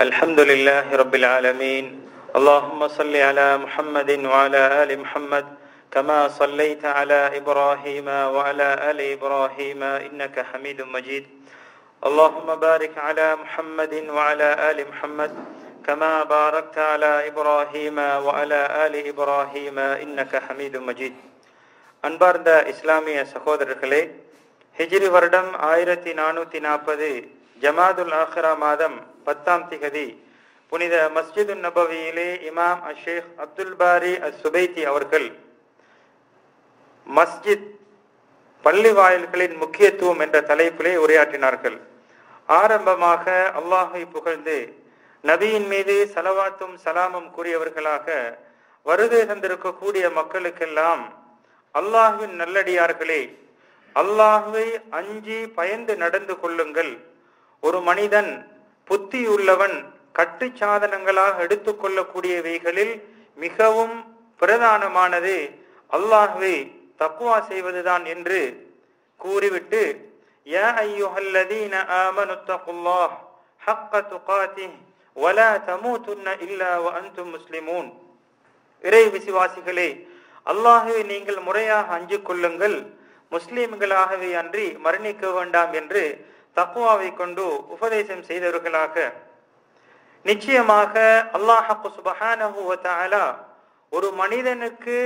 الحمد لله رب العالمين اللهم صل على محمد وعلى آل محمد كما صليت على إبراهيم وعلى آل إبراهيم إنك حميد مجيد اللهم بارك على محمد وعلى آل محمد كما باركت على إبراهيم وعلى آل إبراهيم إنك حميد مجيد. அன்பார்ந்த இஸ்லாமிய சகோதரர்களே, ஹிஜ்ரி வருடம் 1440 ஜமாதுல் ஆஹிரா மாதம் 10ஆம் திகதி புனித மஸ்ஜிது நபவியிலே இமாம் ஷேக் அப்துல் பாரி அஸ்-சுபைத்தி அவர்கள் மஸ்ஜித் பள்ளி வாயில்களின் முக்கியத்துவம் என்ற தலைப்பிலே உரையாற்றினார்கள். ஆரம்பமாக அல்லாஹை புகழ்ந்து நபியின் மீது ஸலவாத்தும் சலாமும் கூறியவர்களாக வருகை தந்திருக்கக்கூடிய மக்களுக்கெல்லாம், அல்லாஹ்வின் நல்லடியார்களே, அல்லாஹ்வை அஞ்சி பயந்து நடந்து கொள்ளுங்கள். ஒரு மனிதன் புத்தியுள்ளவன் கட்டு சாதனங்களாக எடுத்துக்கொள்ளக்கூடியவைகளில் மிகவும் பிரதானமானது அல்லாஹ்வை தக்வா செய்வதுதான் என்று கூறிவிட்டு, யா அய்யுஹல்லதீன ஆமனு தகுல்லாஹ் ஹக்க துகாத்திஹ் வலா தமூதுன்ன இல்லா வ அன்தும் முஸ்லிமூன், இறை விசுவாசிகளே, அல்லாஹ்வை நீங்கள் முறையாக அஞ்சு கொள்ளுங்கள், முஸ்லிம்களாகவே அன்றி மரணிக்க வேண்டாம் என்று தக்வாவை கொண்டு உபதேசம் செய்தவர்களாக, நிச்சயமாக அல்லாஹ் சுப்ஹானஹு வ தஆலா ஒரு மனிதனுக்கு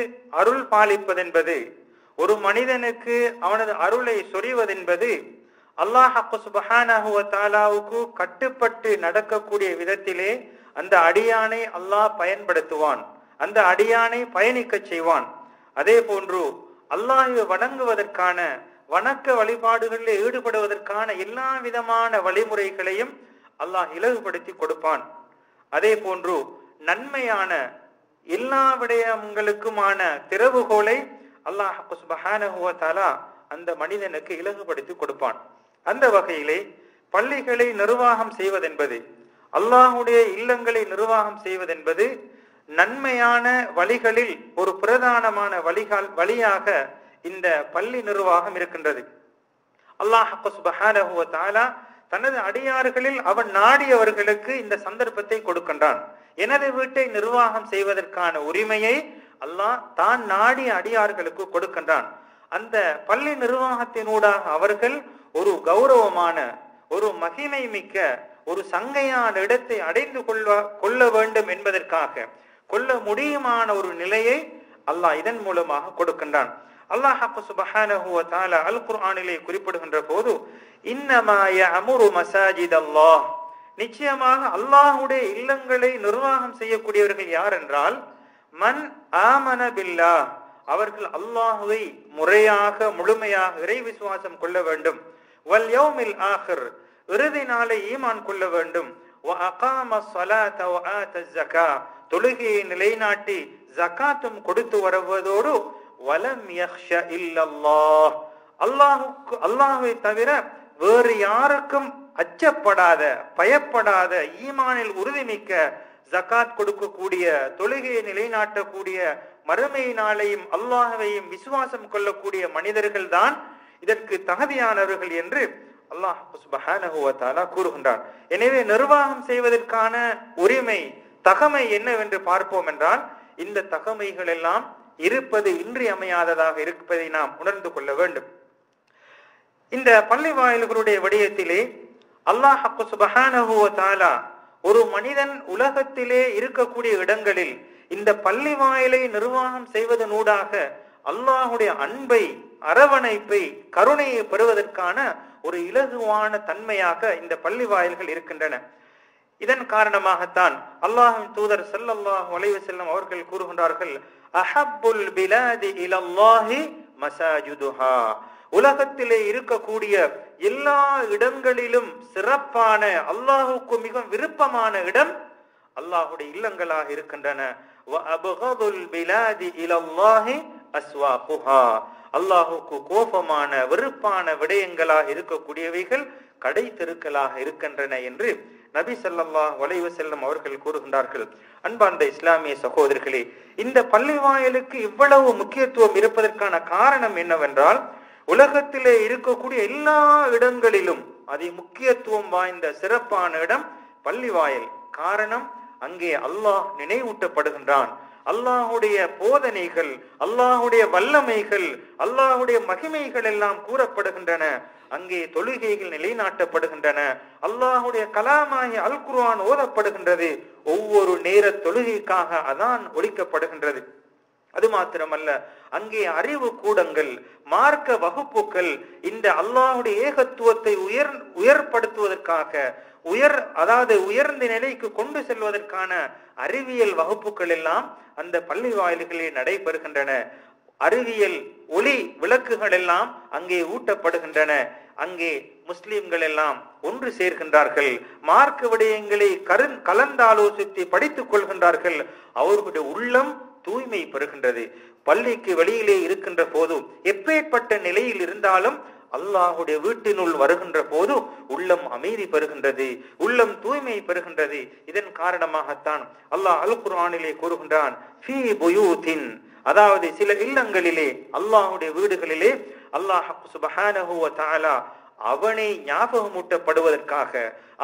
அருள் பாலிப்பதென்பது, ஒரு மனிதனுக்கு அவனது அருளை சொரிவதென்பது அல்லாஹ் சுப்ஹானஹு வ தஆலாவுக்கு கட்டுப்பட்டு நடக்கக்கூடிய விதத்திலே அந்த அடியானை அல்லாஹ் பயன்படுத்துவான், அந்த அடியானை பயணிக்க செய்வான். அதே போன்று அல்லாஹ்வை வணங்குவதற்கான, வணக்க வழிபாடுகளில் ஈடுபடுவதற்கான எல்லா விதமான வழிமுறைகளையும் அல்லாஹ் இலகுபடுத்தி கொடுப்பான். அதே போன்று நன்மையான எல்லா விடயங்களுக்குமான திறவுகோலை அல்லாஹ் சுப்ஹானஹு வ தஆலா அந்த மனிதனுக்கு இலகுபடுத்தி கொடுப்பான். அந்த வகையிலே பள்ளிகளை நிர்வாகம் செய்வதென்பது, அல்லாஹுடைய இல்லங்களை நிர்வாகம் செய்வதென்பது நன்மையான வழிகளில் ஒரு பிரதானமான வழியாக இந்த பள்ளி நிர்வாகம் இருக்கின்றது. அல்லாஹ் சுப்ஹானஹு வ தஆலா தனது அடியார்களில் அவன் நாடியவர்களுக்கு இந்த சந்தர்ப்பத்தை கொடுக்கின்றான். எனது வீட்டை நிர்வாகம் செய்வதற்கான உரிமையை அல்லாஹ் தான் நாடிய அடியார்களுக்கு கொடுக்கின்றான். அந்த பள்ளி நிர்வாகத்தினூடாக அவர்கள் ஒரு கௌரவமான, ஒரு மகிமை மிக்க, ஒரு சங்கையான இடத்தை அடைந்து கொள்ள வேண்டும் என்பதற்காக, கொள்ள முடியுமான ஒரு நிலையை அல்லாஹ் இதன் மூலமாக கொடுக்கின்றான். அல்லாஹ் சுப்ஹானஹு வ தஆலா அல் குர்ஆனிலே குறிப்பிடுகின்ற போது, இன்னமா யஅமுரு மசாஜிதல்லாஹ், நிச்சயமாக அல்லாஹ்வுடைய இல்லங்களை நிர்வாகம் செய்யக்கூடியவர்கள் யார் என்றால், மன் ஆமன பில்லாஹ், அவர்கள் அல்லாஹ்வை முறையாக முழுமையாக இறை விசுவாசம் கொள்ள வேண்டும், வல் யௌமில் ஆகிர், இறுதி நாளை ஈமான் கொள்ள வேண்டும், வ அகாம ஸலாத வ ஆத ஸக்கா, தொழுகையை நிலைநாட்டி ஜகாத்தும் கொடுத்து வருவதோடு, வலம் யக்ஷ இல்லல்லாஹ், அல்லாஹ்வை தவிர வேறு யாருக்கும் அச்சப்படாத, பயப்படாத, ஈமானில் உறுதிமிக்க, ஜகாத் கொடுக்கக்கூடிய, தொழுகையை நிலைநாட்டக்கூடிய, மறுமை நாளையும் அல்லாஹ்வையும் விசுவாசம் கொள்ளக்கூடிய மனிதர்கள் தான் இதற்கு தகுதியானவர்கள் என்று அல்லாஹ் சுப்ஹானஹு வ தஆலா கூறுகின்றார். எனவே நிர்வாகம் செய்வதற்கான உரிமை, தகமை என்னவென்று பார்ப்போம் என்றால், இந்த தகமைகள் எல்லாம் இருப்பது இன்றியமையாததாக இருப்பதை நாம் உணர்ந்து கொள்ள வேண்டும். இந்த பள்ளி வாயில்களுடைய விடயத்திலே அல்லாஹ் சுப்ஹானஹு வ தஆலா ஒரு மனிதன் உலகத்திலே இருக்கக்கூடிய இடங்களில் இந்த பள்ளி வாயிலை நிர்வாகம் செய்வதனூடாக அல்லாஹுடைய அன்பை, அரவணைப்பை, கருணையை பெறுவதற்கான ஒரு இலகுவான தன்மையாக இந்த பள்ளி வாயில்கள் இருக்கின்றன. இதன் காரணமாகத்தான் அல்லாஹ்வின் தூதர் ஸல்லல்லாஹு அலைஹி வஸல்லம் அவர்கள் கூறுகின்றார்கள், அஹப்புல் பிலாதி இலல்லாஹி மசாஜிதுஹா, உலகத்திலே இருக்கக்கூடிய எல்லா இடங்களிலும் சிறப்பான, அல்லாஹுக்கு மிக விருப்பமான இடம் அல்லாஹுடைய இல்லங்களாக இருக்கின்றன. வ அப்கதுல் பிலாதி இலல்லாஹி அஸ்வாகுஹா, அல்லாஹுக்கு கோபமான, வெறுப்பான விடயங்களாக இருக்கக்கூடியவைகள் கடை தெருக்களாக இருக்கின்றன என்று நபி ஸல்லல்லாஹு அலைஹி வஸல்லம் அவர்கள் கூறுகின்றார்கள். அன்பார்ந்த இஸ்லாமிய சகோதரர்களே, இந்த பள்ளி வாயிலுக்கு இவ்வளவு முக்கியத்துவம் இருப்பதற்கான காரணம் என்னவென்றால், உலகத்திலே இருக்கக்கூடிய எல்லா இடங்களிலும் அதி முக்கியத்துவம் வாய்ந்த சிறப்பான இடம் பள்ளிவாயல். காரணம், அங்கே அல்லாஹ் நினைவூட்டப்படுகின்றான். அல்லாஹுடைய போதனைகள், அல்லாஹுடைய வல்லமைகள், அல்லாஹுடைய மகிமைகள் எல்லாம் கூறப்படுகின்றன. அங்கே தொழுகைகள் நிலைநாட்டப்படுகின்றன. அல்லாஹுடைய கலாமாகிய அல் குர்ஆன் ஓதப்படுகின்றது. ஒவ்வொரு நேர தொழுகைக்காக அதான் ஒலிக்கப்படுகின்றது. அது மாத்திரமல்ல, அங்கே அறிவு கூடங்கள், மார்க்க வகுப்புகள், இந்த அல்லாஹுடைய ஏகத்துவத்தை உயர்படுத்துவதற்காக உயர்ந்த நிலைக்கு கொண்டு செல்வதற்கான அறிவியல் வகுப்புகள் எல்லாம் அந்த பள்ளி வாயில்களில் நடைபெறுகின்றன. அறிவியல் ஒளி விளக்குகள் எல்லாம் அங்கே ஊட்டப்படுகின்றன. அங்கே முஸ்லிம்கள் எல்லாம் ஒன்று சேர்கின்றார்கள். மார்க்க விடயங்களை கலந்தாலோசித்து படித்துக் கொள்கின்றார்கள். அவர்களுடைய உள்ளம் தூய்மை பெறுகின்றது. பள்ளிக்கு வெளியிலே இருக்கின்ற போது, எப்பேற்பட்ட நிலையில் இருந்தாலும் அல்லாஹுடைய வீட்டினுள் வருகின்ற போது உள்ளம் அமைதி பெறுகின்றது, உள்ளம் தூய்மை பெறுகின்றது. இதன் காரணமாகத்தான் அல்லாஹ் அல் குர்ஆனிலே கூறுகின்றான், ஃபீ புயூத்தின், அதாவது சில இல்லங்களிலே, அல்லாஹுடைய வீடுகளிலே அல்லாஹ் சுப்ஹானஹு வ தஆலா அவனை ஞாபகமூட்டப்படுவதற்காக,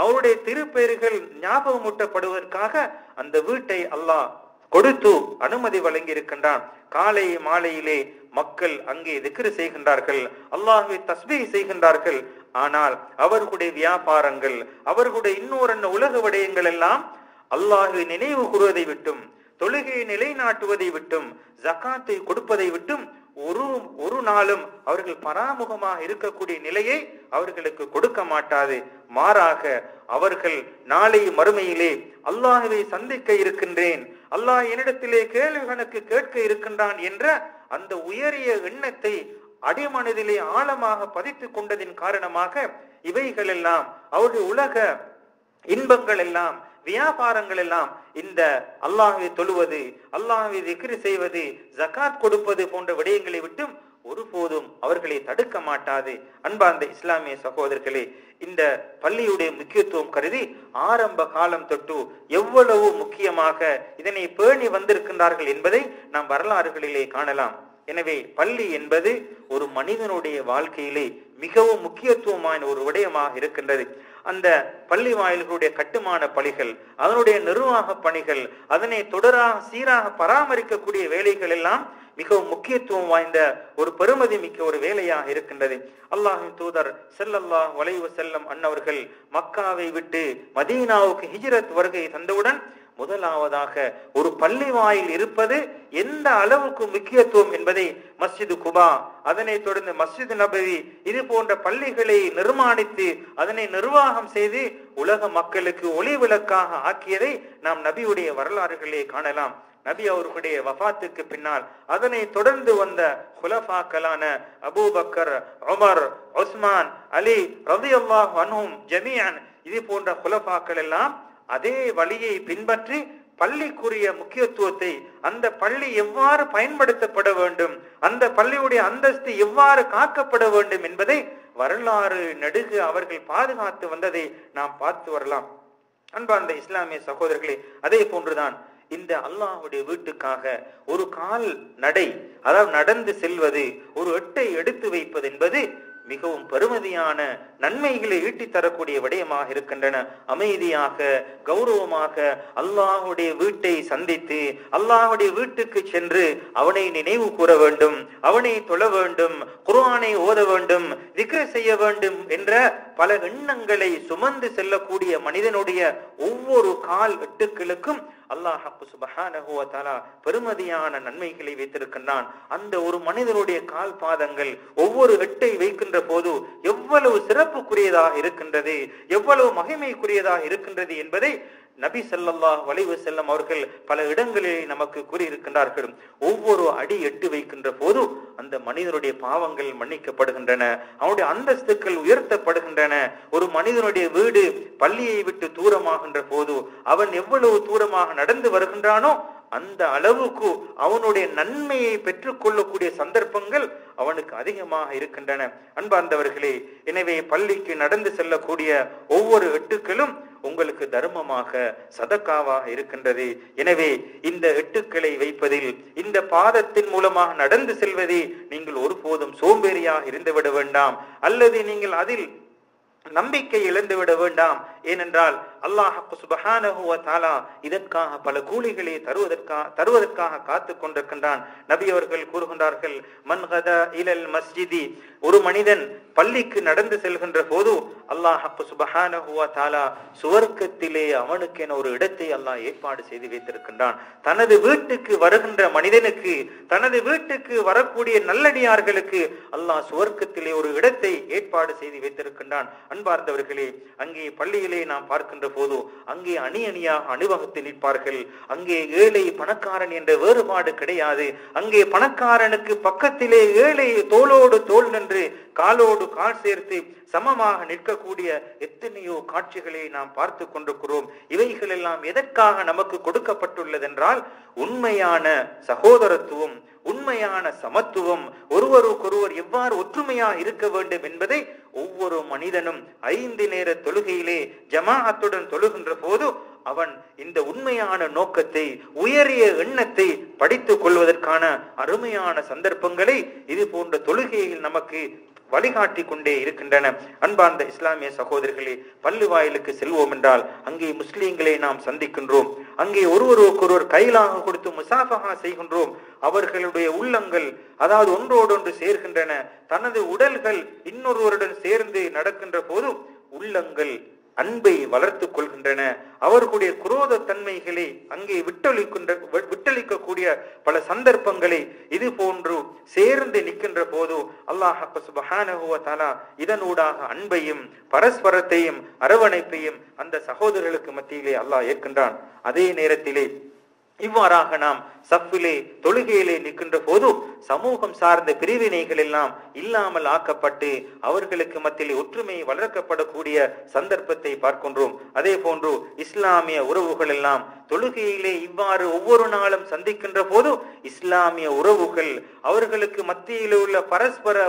அவருடைய திருப்பெயர்கள் ஞாபகமூட்டப்படுவதற்காக அந்த வீட்டை அல்லாஹ் கொடுத்து அனுமதி வழங்கி இருக்கின்றான். காலை மாலையிலே மக்கள் அங்கே திக்ர் செய்கின்றார்கள், அல்லாஹ்வை தஸ்பீஹ் செய்கின்றார்கள். ஆனால் அவர்களுடைய வியாபாரங்கள், அவர்களுடைய இன்னொரு உலக விடயங்கள் எல்லாம் அல்லாஹ்வை நினைவு கூறுவதை விட்டும், தொழுகையை நிலைநாட்டுவதை விட்டும், ஜகாத்தை கொடுப்பதை விட்டும் ஒரு நாளும் அவர்கள் பராமுகமாக இருக்கக்கூடிய நிலையை அவர்களுக்கு கொடுக்க மாட்டாது. மாறாக அவர்கள் நாளை மறுமையிலே அல்லாஹ்வை சந்திக்க இருக்கின்றேன், அல்லாஹ் என்னிடத்திலே கேள்வி கணக்கு கேட்க இருக்கின்றான் என்ற அந்த உயரிய எண்ணத்தை அடிமனதிலே ஆழமாக பதித்துக் கொண்டதின் காரணமாக இவைகள் எல்லாம், அவருடைய உலக இன்பங்கள் எல்லாம், வியாபாரங்கள் எல்லாம், இந்த அல்லாஹ்வை தொழுவது, அல்லாஹ்வை திக்ர் செய்வது, ஜகாத் கொடுப்பது போன்ற விடயங்களை விட்டும் ஒருபோதும் அவர்களை தடுக்க மாட்டாது. அன்பார்ந்த இஸ்லாமிய சகோதரர்களே, இந்த பள்ளியுடைய முக்கியத்துவம் கருதி ஆரம்ப காலம் தொட்டு எவ்வளவு முக்கியமாக இதனை பேணி வந்திருக்கின்றார்கள் என்பதை நாம் வரலாறுகளிலே காணலாம். எனவே பள்ளி என்பது ஒரு மனிதனுடைய வாழ்க்கையிலே மிகவும் முக்கியத்துவமான ஒரு விடயமாக இருக்கின்றது. அந்த பள்ளி வாயில்களுடைய கட்டுமான பணிகள், அதனுடைய நிர்வாக பணிகள், அதனை தொடராக சீராக பராமரிக்கக்கூடிய வேலைகள் எல்லாம் மிகவும் முக்கியத்துவம் வாய்ந்த ஒரு பெருமதி மிக்க ஒரு வேலையாக இருக்கின்றது. அல்லாஹ்வின் தூதர் ஸல்லல்லாஹு அலைஹி வஸல்லம் அன்னவர்கள் மக்காவை விட்டு மதீனாவுக்கு ஹிஜ்ரத் வருகை தந்தவுடன் முதலாவதாக ஒரு பள்ளி வாயில் இருப்பது எந்த அளவுக்கு முக்கியத்துவம் என்பதை மஸ்ஜிது குபா, அதனை தொடர்ந்து மஸ்ஜிது நபவி, இது போன்ற பள்ளிகளை நிர்மாணித்து அதனை நிர்வாகம் செய்து உலக மக்களுக்கு ஒளி விளக்காக ஆக்கியதை நாம் நபியுடைய வரலாறுகளே காணலாம். நபி அவர்களுடைய வஃபாத்துக்கு பின்னால் அதனை தொடர்ந்து வந்த குலஃபாக்களான அபூபக்கர், உமர், உஸ்மான், அலி ரலியல்லாஹு அன்ஹும் ஜமீஅன், இது போன்ற குலஃபாக்கள் எல்லாம் அதே வழியை பின்பற்றி பள்ளிக்குரிய முக்கியத்துவத்தை, அந்த பள்ளி எவ்வாறு பயன்படுத்தப்பட வேண்டும், அந்த பள்ளியுடைய அந்தஸ்து எவ்வாறு காக்கப்பட வேண்டும் என்பதை வரலாறு நெடுக அவர்கள் பாதுகாத்து வந்ததை நாம் பார்த்து வரலாம். அன்பார்ந்த இஸ்லாமிய சகோதரர்களே, அதே போன்றுதான் இந்த அல்லாஹ்வுடைய வீட்டுக்காக ஒரு கால் நடை, அதாவது நடந்து செல்வது, ஒரு எட்டை எடுத்து வைப்பது என்பது மிகவும் பெருமதியான நன்மைகளை ஈட்டி தரக்கூடிய விடயமாக இருக்கின்றன. அமைதியாக கௌரவமாக அல்லாஹ்வுடைய வீட்டை சந்தித்து அல்லாஹ்வுடைய வீட்டுக்கு சென்று அவனை நினைவு கூற வேண்டும், அவனை தொழ வேண்டும், குர்ஆனை ஓத வேண்டும், திக்ர் செய்ய வேண்டும் என்ற பல எண்ணங்களை சுமந்து செல்லக்கூடிய மனிதனுடைய ஒவ்வொரு கால் எட்டுக்களுக்கும் அல்லாஹ் சுப்ஹானஹு வ தஆலா பெருமதியான நன்மைகளை வைத்திருக்கின்றான். அந்த ஒரு மனிதனுடைய கால் பாதங்கள் ஒவ்வொரு எட்டை வைக்கின்ற போது எவ்வளவு சிறப்புக்குரியதாக இருக்கின்றது, எவ்வளவு மகிமைக்குரியதாக இருக்கின்றது என்பதை நபி ஸல்லல்லாஹு அலைஹி வஸல்லம் அவர்கள் பல இடங்களில் நமக்கு கூறியிருக்கின்றார்கள். ஒவ்வொரு அடி எட்டு வைக்கின்ற போது அந்த மனிதனுடைய பாவங்கள் மன்னிக்கப்படுகின்றன, அவனுடைய அந்தஸ்துக்கள் உயர்த்தப்படுகின்றன. ஒரு மனிதனுடைய வீடு பள்ளியை விட்டு தூரமாகின்ற போது அவன் எவ்வளவு தூரமாக நடந்து வருகின்றானோ அந்த அளவுக்கு அவனுடைய நன்மையை பெற்றுக் கொள்ளக்கூடிய சந்தர்ப்பங்கள் அவனுக்கு அதிகமாக இருக்கின்றன. அன்பார்ந்தவர்களே, எனவே பள்ளிக்கு நடந்து செல்லக்கூடிய ஒவ்வொரு எட்டுக்களும் உங்களுக்கு தர்மமாக, சதக்காவாக இருக்கின்றது. எனவே இந்த எட்டுக்களை வைப்பதில், இந்த பாதத்தின் மூலமாக நடந்து செல்வதை நீங்கள் ஒருபோதும் சோம்பேறியாக இருந்துவிட வேண்டாம், அல்லது நீங்கள் அதில் நம்பிக்கை இழந்துவிட வேண்டாம். ஏனென்றால் அல்லாஹ் சுப்ஹானஹு வ தஆலா இதற்காக பல கூலிகளை தருவதற்காக காத்து கொண்டிருக்கின்றான். நபி அவர்கள் கூறுகின்றார்கள், மன் கதா இலல் மஸ்ஜிதி, ஒரு மனிதன் பள்ளிக்கு நடந்து செல்கின்ற போது அல்லாஹ் சுப்ஹானஹு வ தஆலா சுவர்க்கத்திலே அவனுக்கென ஒரு இடத்தை அல்லாஹ் ஏற்பாடு செய்து வைத்திருக்கின்றான். தனது வீட்டுக்கு வருகின்ற மனிதனுக்கு, தனது வீட்டுக்கு வரக்கூடிய நல்லடியார்களுக்கு அல்லாஹ் சுவர்க்கத்திலே ஒரு இடத்தை ஏற்பாடு செய்து வைத்திருக்கின்றான். அன்பார்ந்தவர்களே, அங்கே பள்ளியிலே நாம் பார்க்கின்ற போது அங்கே அணி அணியாக அணிவகுத்து நிற்பார்கள். அங்கே ஏழை பணக்காரன் என்ற வேறுபாடு கிடையாது. அங்கே பணக்காரனுக்கு பக்கத்திலே ஏழை தோளோடு தோள் நின்று காலோடு கால் சேர்த்து சமமாக நிற்கக்கூடிய எத்தனையோ காட்சிகளை நாம் பார்த்து கொண்டிருக்கிறோம். இவைகள் எல்லாம் எதற்காக நமக்கு கொடுக்கப்பட்டுள்ளதென்றால், உண்மையான சகோதரத்துவம், உண்மையான சமத்துவம், ஒருவருக்கொருவர் எவ்வாறு ஒற்றுமையாக இருக்க வேண்டும் என்பதை ஒவ்வொரு மனிதனும் 5 நேர தொழுகையிலே ஜமாஅத்துடன் தொழுகின்ற போது அவன் இந்த உண்மையான நோக்கத்தை, உயரிய எண்ணத்தை படித்துக் கொள்வதற்கான அருமையான சந்தர்ப்பங்களை இது போன்ற தொழுகையில் நமக்கு வழிகாட்டி கொண்டே இருக்கின்றன. அன்பார்ந்த இஸ்லாமிய சகோதரர்களே, பள்ளி வாயிலுக்கு செல்வோம் என்றால் அங்கே முஸ்லீம்களை நாம் சந்திக்கின்றோம். அங்கே ஒருவருக்கொருவர் கையிலாக கொடுத்து முசாஃபஹா செய்கின்றோம். அவர்களுடைய உள்ளங்கள் அதாவது ஒன்றோடொன்று சேர்கின்றன. தனது உடல்கள் இன்னொருவருடன் சேர்ந்து நடக்கின்ற போது உள்ளங்கள் அன்பை வளர்த்து கொள்கின்றன. அவர்களுடைய குரோத தன்மைகளை அங்கே விட்டளிக்கக்கூடிய பல சந்தர்ப்பங்களை இது போன்று சேர்ந்து நிற்கின்ற போது அல்லாஹ் சுப்ஹானஹு வ தஆலா இதனூடாக அன்பையும் பரஸ்பரத்தையும் அரவணைப்பையும் அந்த சகோதரர்களுக்கு மத்தியிலே அல்லாஹ் ஏற்கின்றான். அதே நேரத்திலே இவ்வாறாக நாம் சஃபிலே தொழுகையிலே நிற்கின்ற போது சமூகம் சார்ந்த பிரிவினைகள் எல்லாம் இல்லாமல் ஆக்கப்பட்டு அவர்களுக்கு மத்தியிலே ஒற்றுமை வளர்க்கப்படக்கூடிய சந்தர்ப்பத்தை பார்க்கின்றோம். அதே போன்று இஸ்லாமிய உறவுகள் எல்லாம் தொழுகையிலே இவ்வாறு ஒவ்வொரு நாளும் சந்திக்கின்ற போது இஸ்லாமிய உறவுகள் அவர்களுக்கு மத்தியில் உள்ள பரஸ்பர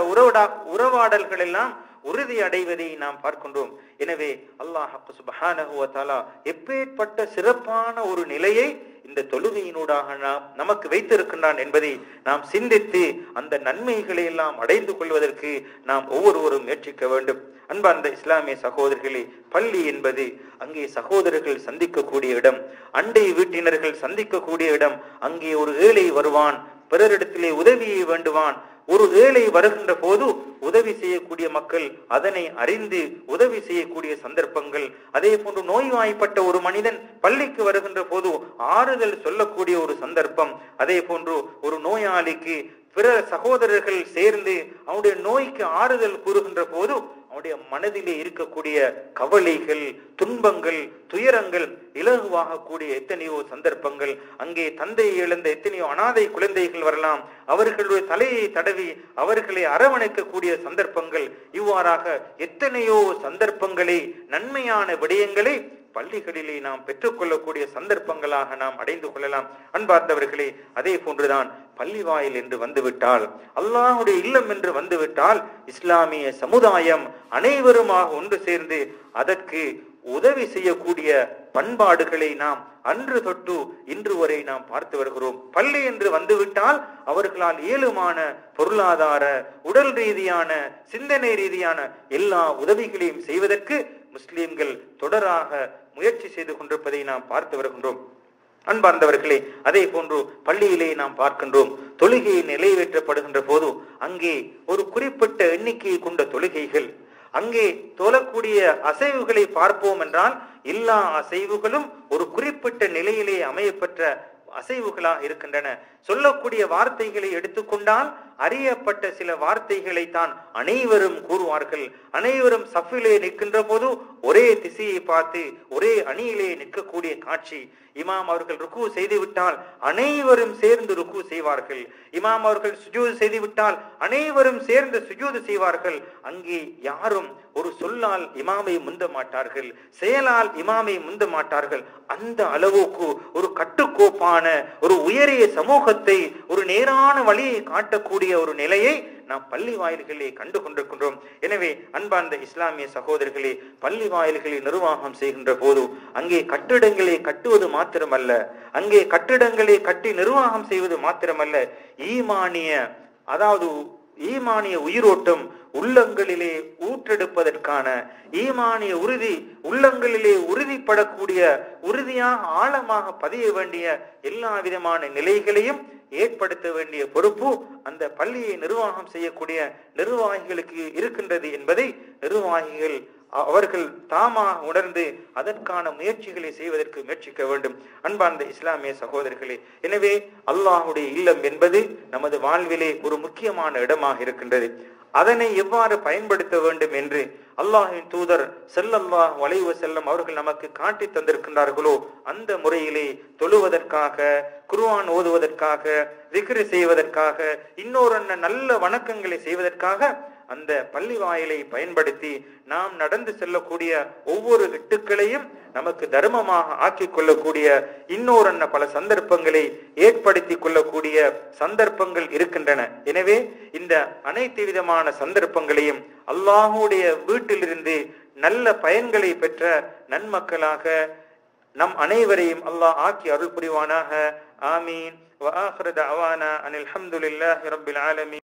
உறவாடல்கள் எல்லாம் உறுதி அடைவதை நாம் பார்க்கின்றோம். எனவே அல்லாஹ் சுப்ஹானஹு வ தஆலா எப்பேற்பட்ட சிறப்பான ஒரு நிலையை இந்த தொழுகையினூடாக நமக்கு வைத்திருக்கின்றான் என்பதை நாம் சிந்தித்து அந்த நன்மைகளை எல்லாம் அடைந்து கொள்வதற்கு நாம் ஒவ்வொருவரும் முயற்சிக்க வேண்டும். அன்பார்ந்த இஸ்லாமிய சகோதரர்களே, பள்ளி என்பது அங்கே சகோதரர்கள் சந்திக்கக்கூடிய இடம், அண்டை வீட்டினர்கள் சந்திக்கக்கூடிய இடம். அங்கே ஒரு ஏழை வருவான், பிறரிடத்திலே உதவியை வேண்டுவான். ஒரு ஏழை வருகின்ற போது உதவி செய்யக்கூடிய மக்கள் அதனை அறிந்து உதவி செய்யக்கூடிய சந்தர்ப்பங்கள். அதே போன்று நோய்வாய்ப்பட்ட ஒரு மனிதன் பள்ளிக்கு வருகின்ற போது ஆறுதல் சொல்லக்கூடிய ஒரு சந்தர்ப்பம். அதே போன்று ஒரு நோயாளிக்கு பிற சகோதரர்கள் சேர்ந்து அவனுடைய நோய்க்கு ஆறுதல் கூறுகின்ற போது அவனுடைய மனதிலே இருக்கக்கூடிய கவலைகள், துன்பங்கள், துயரங்கள் இலகுவாகக்கூடிய எத்தனையோ சந்தர்ப்பங்கள். அங்கே தந்தையை இழந்த எத்தனையோ அனாதை குழந்தைகள் வரலாம். அவர்களுடைய தலையை தடவி அவர்களை அரவணைக்கக்கூடிய சந்தர்ப்பங்கள். இவ்வாறாக எத்தனையோ சந்தர்ப்பங்களை, நன்மையான விடயங்களை பள்ளிகளிலே நாம் பெற்றுக்கொள்ளக்கூடிய சந்தர்ப்பங்களாக நாம் அடைந்து கொள்ளலாம். அன்பார்ந்தவர்களே, அதே போன்றுதான் பள்ளி வாயில் என்று வந்துவிட்டால், அல்லாஹ்வுடைய இல்லம் என்று வந்துவிட்டால், இஸ்லாமிய சமுதாயம் அனைவருமாக ஒன்று சேர்ந்து அதற்கு உதவி செய்யக்கூடிய பண்பாடுகளை நாம் அன்று தொட்டு இன்று வரை நாம் பார்த்து வருகிறோம். பள்ளி என்று வந்துவிட்டால் அவர்களால் இயலுமான பொருளாதார, உடல் ரீதியான, சிந்தனை ரீதியான எல்லா உதவிகளையும் செய்வதற்கு முஸ்லிம்கள் தொடராக முயற்சி செய்து கொண்டிருப்பதை நாம் பார்த்து வருகின்றோம். அன்பார்ந்தவர்களே, அதே போன்று பள்ளியிலே நாம் பார்க்கின்றோம், தொழுகையை நிறைவேற்றப்படுகின்ற போது அங்கே ஒரு குறிப்பிட்ட எண்ணிக்கையை கொண்ட தொழுகைகள், அங்கே தொழக்கூடிய அசைவுகளை பார்ப்போம் என்றால் எல்லா அசைவுகளும் ஒரு குறிப்பிட்ட நிலையிலே அமையப்பெற்ற அசைவுகளாக இருக்கின்றன. சொல்லக்கூடிய வார்த்தைகளை எடுத்துக்கொண்டால் அறியப்பட்ட சில வார்த்தைகளை தான் அனைவரும் கூறுவார்கள். அனைவரும் சஃபிலே நிற்கின்ற போது ஒரே திசையை பார்த்து ஒரே அணியிலே நிற்கக்கூடிய காட்சி. இமாம் அவர்கள் ருக்கு செய்துவிட்டால் அனைவரும் சேர்ந்து ருக்கு செய்வார்கள். இமாம் அவர்கள் சுஜூது செய்துவிட்டால் அனைவரும் சேர்ந்து சுஜூது செய்வார்கள். அங்கே யாரும் ஒரு சொல்லால் இமாமை முந்த மாட்டார்கள், செயலால் இமாமை முந்த மாட்டார்கள். அந்த அளவுக்கு ஒரு கட்டுக்கோப்பான, ஒரு உயரிய சமூகத்தை, ஒரு நேரான வழியை காட்டக்கூடிய ஒரு நிலையை நாம் பள்ளி வாயில்களே கண்டு கொண்டிருக்கின்றோம். எனவே அன்பார்ந்த இஸ்லாமிய சகோதரர்களே, பள்ளி வாயில்களை நிர்வாகம் செய்கின்ற போது அங்கே கட்டிடங்களை கட்டுவது மாத்திரமல்ல, அங்கே கட்டிடங்களை கட்டி நிர்வாகம் செய்வது மாத்திரமல்ல, ஈமானிய உயிரோட்டம், உள்ளங்களிலே ஊற்றெடுப்பதற்கான ஈமானிய உறுதி உள்ளங்களிலே உறுதிப்படக்கூடிய உறுதியாக ஆழமாக பதிய வேண்டிய எல்லா விதமான நிலைகளையும் ஏற்படுத்த வேண்டிய பொறுப்பு அந்த பள்ளியை நிர்வாகம் செய்யக்கூடிய நிர்வாகிகளுக்கு இருக்கின்றது என்பதை நிர்வாகிகள் அவர்கள் தாமாக உணர்ந்து அதற்கான முயற்சிகளை செய்வதற்கு முயற்சிக்க வேண்டும். அன்பார்ந்த இஸ்லாமிய சகோதரர்களே, எனவே அல்லாஹுடைய இல்லம் என்பது நமது வாழ்விலே ஒரு முக்கியமான இடமாக இருக்கின்றது. அதனை எவ்வாறு பயன்படுத்த வேண்டும் என்று அல்லாஹ்வின் தூதர் ஸல்லல்லாஹு அலைஹி வஸல்லம் அவர்கள் நமக்கு காட்டி தந்திருக்கின்றார்களோ அந்த முறையிலே தொழுவதற்காக, குர்ஆன் ஓதுவதற்காக, திக்ர் செய்வதற்காக, இன்னொரு நல்ல வணக்கங்களை செய்வதற்காக அந்த பள்ளி வாயிலை பயன்படுத்தி நாம் நடந்து செல்லக்கூடிய ஒவ்வொரு இட்டுக்களையும் நமக்கு தர்மமாக ஆக்கிக் கொள்ளக்கூடிய இன்னொரு பல சந்தர்ப்பங்களை ஏற்படுத்தி கொள்ளக்கூடிய சந்தர்ப்பங்கள் இருக்கின்றன. எனவே இந்த அனைத்து விதமான சந்தர்ப்பங்களையும் அல்லாஹுடைய வீட்டிலிருந்து நல்ல பயன்களை பெற்ற நன்மக்களாக நம் அனைவரையும் அல்லாஹ் ஆக்கி அருள் புரிவானாக. ஆமீன். வ ஆகிரு தஅவானா அனில் ஹம்துலில்லாஹி ரப்பில் ஆலமீன்.